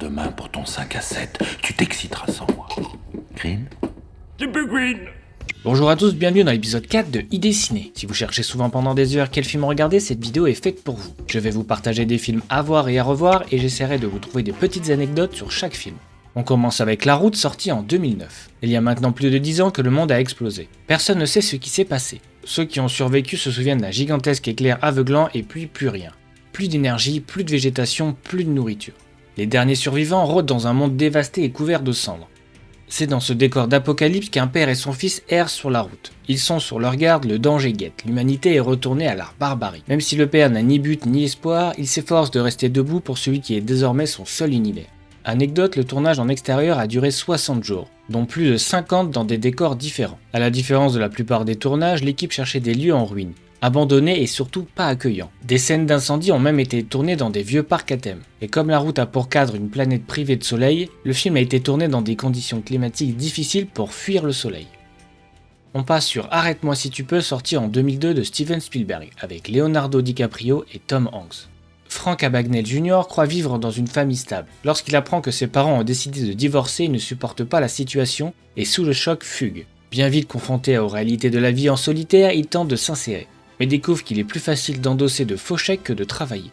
demain pour ton 5 à 7. Tu t'exciteras sans moi. Green ? Green. Bonjour à tous, bienvenue dans l'épisode 4 de Idées Ciné. Si vous cherchez souvent pendant des heures quel film regarder, cette vidéo est faite pour vous. Je vais vous partager des films à voir et à revoir et j'essaierai de vous trouver des petites anecdotes sur chaque film. On commence avec La Route, sorti en 2009. Il y a maintenant plus de 10 ans que le monde a explosé. Personne ne sait ce qui s'est passé. Ceux qui ont survécu se souviennent d'un gigantesque éclair aveuglant et puis plus rien. Plus d'énergie, plus de végétation, plus de nourriture. Les derniers survivants rôdent dans un monde dévasté et couvert de cendres. C'est dans ce décor d'apocalypse qu'un père et son fils errent sur la route. Ils sont sur leur garde, le danger guette. L'humanité est retournée à la barbarie. Même si le père n'a ni but ni espoir, il s'efforce de rester debout pour celui qui est désormais son seul univers. Anecdote, le tournage en extérieur a duré 60 jours, dont plus de 50 dans des décors différents. À la différence de la plupart des tournages, l'équipe cherchait des lieux en ruine, abandonnés et surtout pas accueillants. Des scènes d'incendie ont même été tournées dans des vieux parcs à thème. Et comme La Route a pour cadre une planète privée de soleil, le film a été tourné dans des conditions climatiques difficiles pour fuir le soleil. On passe sur Arrête-moi si tu peux, sorti en 2002 de Steven Spielberg, avec Leonardo DiCaprio et Tom Hanks. Frank Abagnale Jr. croit vivre dans une famille stable. Lorsqu'il apprend que ses parents ont décidé de divorcer, il ne supporte pas la situation et sous le choc fugue. Bien vite confronté aux réalités de la vie en solitaire, il tente de s'insérer, mais découvre qu'il est plus facile d'endosser de faux chèques que de travailler.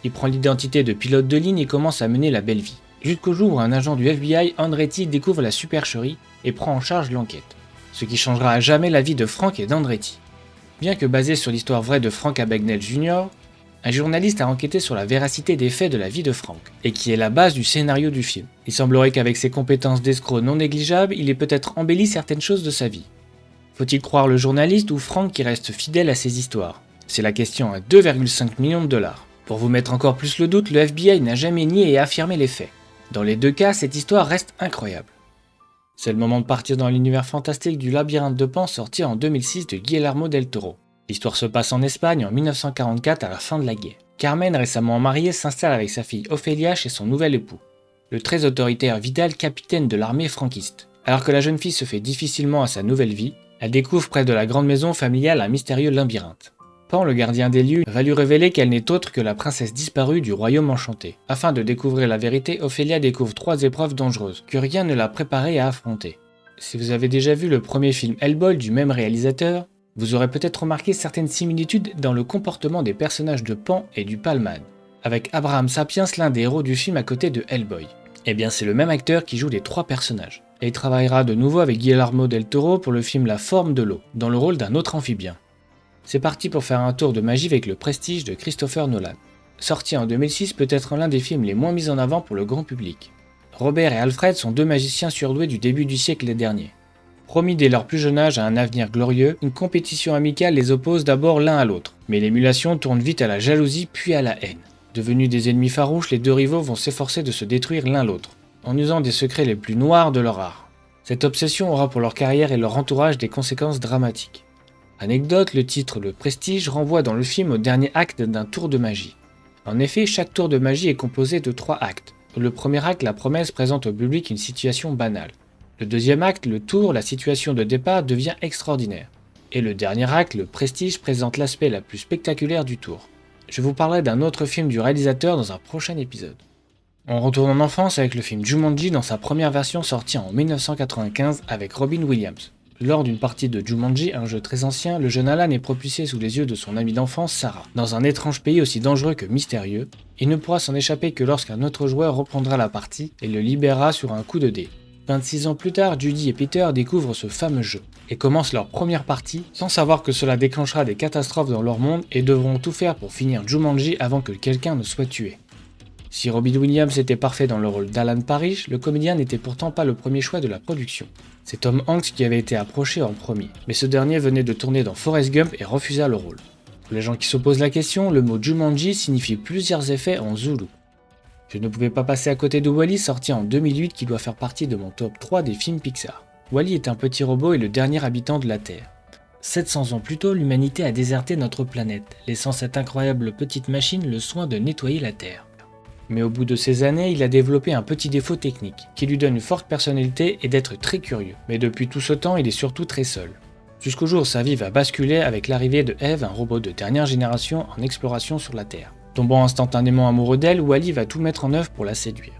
Il prend l'identité de pilote de ligne et commence à mener la belle vie. Jusqu'au jour où un agent du FBI, Andretti, découvre la supercherie et prend en charge l'enquête. Ce qui changera à jamais la vie de Frank et d'Andretti. Bien que basé sur l'histoire vraie de Frank Abagnale Jr., un journaliste a enquêté sur la véracité des faits de la vie de Frank, et qui est la base du scénario du film. Il semblerait qu'avec ses compétences d'escroc non négligeables, il ait peut-être embelli certaines choses de sa vie. Faut-il croire le journaliste ou Frank qui reste fidèle à ses histoires? C'est la question à 2,5 millions de dollars. Pour vous mettre encore plus le doute, le FBI n'a jamais nié et affirmé les faits. Dans les deux cas, cette histoire reste incroyable. C'est le moment de partir dans l'univers fantastique du Labyrinthe de Pan, sorti en 2006 de Guillermo del Toro. L'histoire se passe en Espagne en 1944 à la fin de la guerre. Carmen, récemment mariée, s'installe avec sa fille Ophelia chez son nouvel époux, le très autoritaire Vidal, capitaine de l'armée franquiste. Alors que la jeune fille se fait difficilement à sa nouvelle vie, elle découvre près de la grande maison familiale un mystérieux labyrinthe. Pan, le gardien des lieux, va lui révéler qu'elle n'est autre que la princesse disparue du royaume enchanté. Afin de découvrir la vérité, Ophelia découvre 3 épreuves dangereuses, que rien ne l'a préparée à affronter. Si vous avez déjà vu le premier film Hellboy du même réalisateur, vous aurez peut-être remarqué certaines similitudes dans le comportement des personnages de Pan et du Palman, avec Abraham Sapiens, l'un des héros du film à côté de Hellboy. Eh bien c'est le même acteur qui joue les 3 personnages, et il travaillera de nouveau avec Guillermo del Toro pour le film La Forme de l'eau, dans le rôle d'un autre amphibien. C'est parti pour faire un tour de magie avec Le Prestige de Christopher Nolan. Sorti en 2006, peut être l'un des films les moins mis en avant pour le grand public. Robert et Alfred sont 2 magiciens surdoués du début du siècle dernier. Promis dès leur plus jeune âge à un avenir glorieux, une compétition amicale les oppose d'abord l'un à l'autre. Mais l'émulation tourne vite à la jalousie puis à la haine. Devenus des ennemis farouches, les 2 rivaux vont s'efforcer de se détruire l'un l'autre, en usant des secrets les plus noirs de leur art. Cette obsession aura pour leur carrière et leur entourage des conséquences dramatiques. Anecdote, le titre Le Prestige renvoie dans le film au dernier acte d'un tour de magie. En effet, chaque tour de magie est composé de 3 actes. Le premier acte, la promesse, présente au public une situation banale. Le deuxième acte, le tour, la situation de départ devient extraordinaire. Et le dernier acte, le prestige, présente l'aspect la plus spectaculaire du tour. Je vous parlerai d'un autre film du réalisateur dans un prochain épisode. On retourne en enfance avec le film Jumanji dans sa première version sortie en 1995 avec Robin Williams. Lors d'une partie de Jumanji, un jeu très ancien, le jeune Alan est propulsé sous les yeux de son amie d'enfance Sarah. Dans un étrange pays aussi dangereux que mystérieux, il ne pourra s'en échapper que lorsqu'un autre joueur reprendra la partie et le libérera sur un coup de dé. 26 ans plus tard, Judy et Peter découvrent ce fameux jeu et commencent leur première partie sans savoir que cela déclenchera des catastrophes dans leur monde et devront tout faire pour finir Jumanji avant que quelqu'un ne soit tué. Si Robin Williams était parfait dans le rôle d'Alan Parrish, le comédien n'était pourtant pas le premier choix de la production. C'est Tom Hanks qui avait été approché en premier, mais ce dernier venait de tourner dans Forrest Gump et refusa le rôle. Pour les gens qui se posent la question, le mot Jumanji signifie plusieurs effets en zoulou. Je ne pouvais pas passer à côté de Wall-E, sorti en 2008, qui doit faire partie de mon top 3 des films Pixar. Wall-E est un petit robot et le dernier habitant de la Terre. 700 ans plus tôt, l'humanité a déserté notre planète, laissant cette incroyable petite machine le soin de nettoyer la Terre. Mais au bout de ces années, il a développé un petit défaut technique, qui lui donne une forte personnalité et d'être très curieux. Mais depuis tout ce temps, il est surtout très seul. Jusqu'au jour où sa vie va basculer avec l'arrivée de Eve, un robot de dernière génération en exploration sur la Terre. Tombant instantanément amoureux d'elle, Wall-E va tout mettre en œuvre pour la séduire.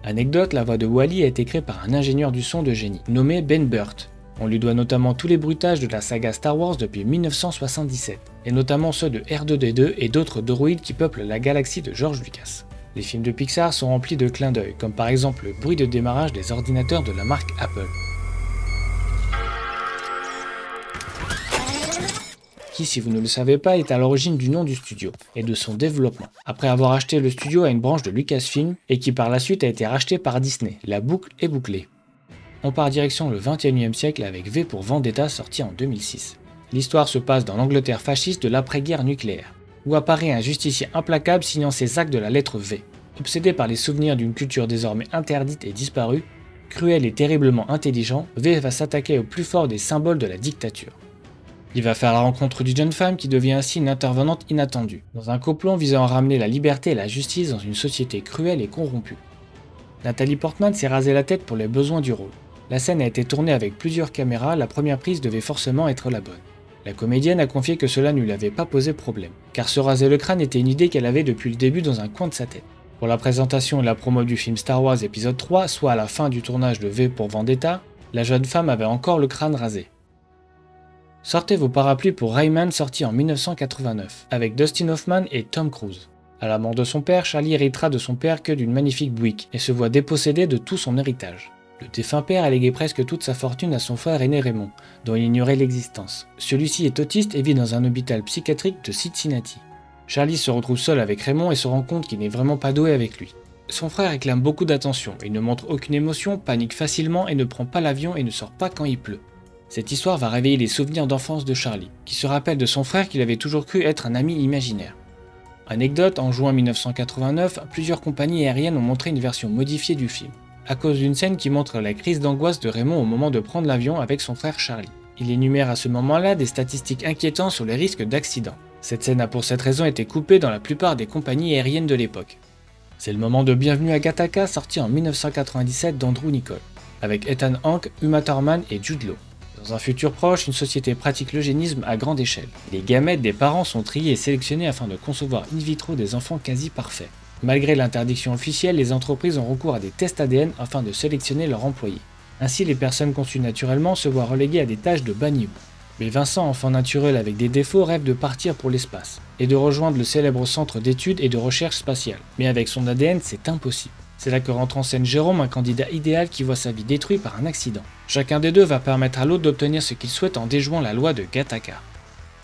Anecdote, la voix de Wall-E a été créée par un ingénieur du son de génie, nommé Ben Burt. On lui doit notamment tous les bruitages de la saga Star Wars depuis 1977, et notamment ceux de R2-D2 et d'autres droïdes qui peuplent la galaxie de George Lucas. Les films de Pixar sont remplis de clins d'œil, comme par exemple le bruit de démarrage des ordinateurs de la marque Apple. Qui, si vous ne le savez pas, est à l'origine du nom du studio et de son développement, après avoir acheté le studio à une branche de Lucasfilm et qui par la suite a été racheté par Disney. La boucle est bouclée. On part direction le XXIe siècle avec V pour Vendetta sorti en 2006. L'histoire se passe dans l'Angleterre fasciste de l'après-guerre nucléaire, où apparaît un justicier implacable signant ses actes de la lettre V. Obsédé par les souvenirs d'une culture désormais interdite et disparue, cruel et terriblement intelligent, V va s'attaquer au plus fort des symboles de la dictature. Il va faire la rencontre d'une jeune femme qui devient ainsi une intervenante inattendue, dans un complot visant à ramener la liberté et la justice dans une société cruelle et corrompue. Nathalie Portman s'est rasé la tête pour les besoins du rôle. La scène a été tournée avec plusieurs caméras, la première prise devait forcément être la bonne. La comédienne a confié que cela ne lui avait pas posé problème, car se raser le crâne était une idée qu'elle avait depuis le début dans un coin de sa tête. Pour la présentation et la promo du film Star Wars épisode 3, soit à la fin du tournage de V pour Vendetta, la jeune femme avait encore le crâne rasé. Sortez vos parapluies pour Rayman sorti en 1989, avec Dustin Hoffman et Tom Cruise. À la mort de son père, Charlie héritera de son père que d'une magnifique Buick et se voit dépossédé de tout son héritage. Le défunt père a légué presque toute sa fortune à son frère aîné Raymond, dont il ignorait l'existence. Celui-ci est autiste et vit dans un hôpital psychiatrique de Cincinnati. Charlie se retrouve seul avec Raymond et se rend compte qu'il n'est vraiment pas doué avec lui. Son frère réclame beaucoup d'attention, il ne montre aucune émotion, panique facilement et ne prend pas l'avion et ne sort pas quand il pleut. Cette histoire va réveiller les souvenirs d'enfance de Charlie, qui se rappelle de son frère qu'il avait toujours cru être un ami imaginaire. Anecdote, en juin 1989, plusieurs compagnies aériennes ont montré une version modifiée du film, à cause d'une scène qui montre la crise d'angoisse de Raymond au moment de prendre l'avion avec son frère Charlie. Il énumère à ce moment-là des statistiques inquiétantes sur les risques d'accident. Cette scène a pour cette raison été coupée dans la plupart des compagnies aériennes de l'époque. C'est le moment de Bienvenue à Gattaca sorti en 1997 d'Andrew Niccol, avec Ethan Hawke, Uma Thurman et Jude Law. Dans un futur proche, une société pratique l'eugénisme à grande échelle. Les gamètes des parents sont triés et sélectionnés afin de concevoir in vitro des enfants quasi parfaits. Malgré l'interdiction officielle, les entreprises ont recours à des tests ADN afin de sélectionner leurs employés. Ainsi, les personnes conçues naturellement se voient reléguées à des tâches de bas niveau. Mais Vincent, enfant naturel avec des défauts, rêve de partir pour l'espace et de rejoindre le célèbre centre d'études et de recherche spatiale. Mais avec son ADN, c'est impossible. C'est là que rentre en scène Jérôme, un candidat idéal qui voit sa vie détruite par un accident. Chacun des deux va permettre à l'autre d'obtenir ce qu'il souhaite en déjouant la loi de Gattaca.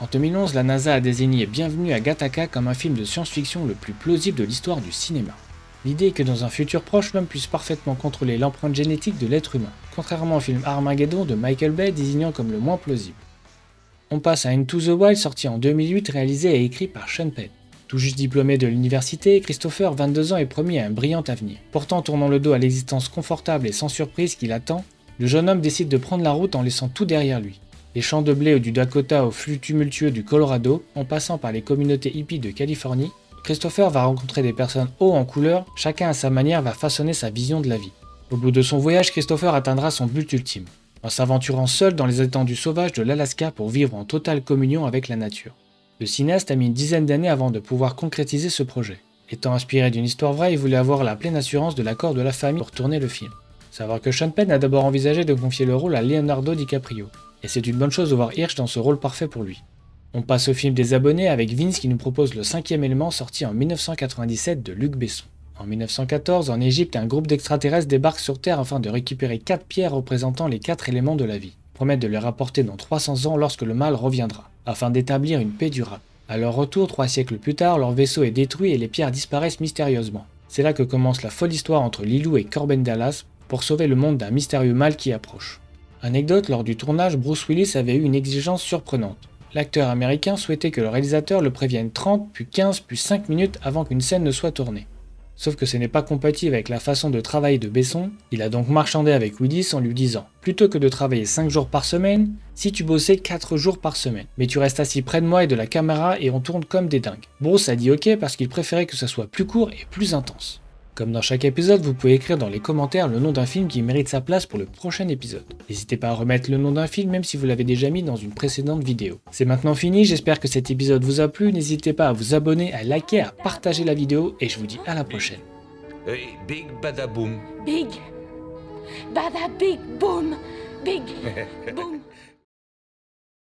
En 2011, la NASA a désigné Bienvenue à Gattaca comme un film de science-fiction le plus plausible de l'histoire du cinéma. L'idée est que dans un futur proche, l'homme puisse parfaitement contrôler l'empreinte génétique de l'être humain, contrairement au film Armageddon de Michael Bay désignant comme le moins plausible. On passe à Into the Wild sorti en 2008 réalisé et écrit par Sean Penn. Tout juste diplômé de l'université, Christopher, 22 ans, est promis à un brillant avenir. Pourtant, tournant le dos à l'existence confortable et sans surprise qui l'attend, le jeune homme décide de prendre la route en laissant tout derrière lui. Les champs de blé du Dakota aux flux tumultueux du Colorado, en passant par les communautés hippies de Californie, Christopher va rencontrer des personnes haut en couleur, chacun à sa manière va façonner sa vision de la vie. Au bout de son voyage, Christopher atteindra son but ultime, en s'aventurant seul dans les étendues sauvages de l'Alaska pour vivre en totale communion avec la nature. Le cinéaste a mis une dizaine d'années avant de pouvoir concrétiser ce projet. Étant inspiré d'une histoire vraie, il voulait avoir la pleine assurance de l'accord de la famille pour tourner le film. Savoir que Sean Penn a d'abord envisagé de confier le rôle à Leonardo DiCaprio, et c'est une bonne chose de voir Hirsch dans ce rôle parfait pour lui. On passe au film des abonnés avec Vince qui nous propose le 5e élément sorti en 1997 de Luc Besson. En 1914, en Égypte, un groupe d'extraterrestres débarque sur Terre afin de récupérer 4 pierres représentant les 4 éléments de la vie. Ils promettent de les rapporter dans 300 ans lorsque le mal reviendra, afin d'établir une paix durable. À leur retour, 3 siècles plus tard, leur vaisseau est détruit et les pierres disparaissent mystérieusement. C'est là que commence la folle histoire entre Lilou et Corben Dallas pour sauver le monde d'un mystérieux mal qui approche. Anecdote, lors du tournage, Bruce Willis avait eu une exigence surprenante. L'acteur américain souhaitait que le réalisateur le prévienne 30, puis 15, puis 5 minutes avant qu'une scène ne soit tournée. Sauf que ce n'est pas compatible avec la façon de travailler de Besson, il a donc marchandé avec Willis en lui disant « Plutôt que de travailler 5 jours par semaine, si tu bossais 4 jours par semaine, mais tu restes assis près de moi et de la caméra et on tourne comme des dingues. » Bruce a dit ok parce qu'il préférait que ça soit plus court et plus intense. Comme dans chaque épisode, vous pouvez écrire dans les commentaires le nom d'un film qui mérite sa place pour le prochain épisode. N'hésitez pas à remettre le nom d'un film même si vous l'avez déjà mis dans une précédente vidéo. C'est maintenant fini, j'espère que cet épisode vous a plu, n'hésitez pas à vous abonner, à liker, à partager la vidéo et je vous dis à la prochaine. Big Badaboom. Big. Bada big boom. Big boom.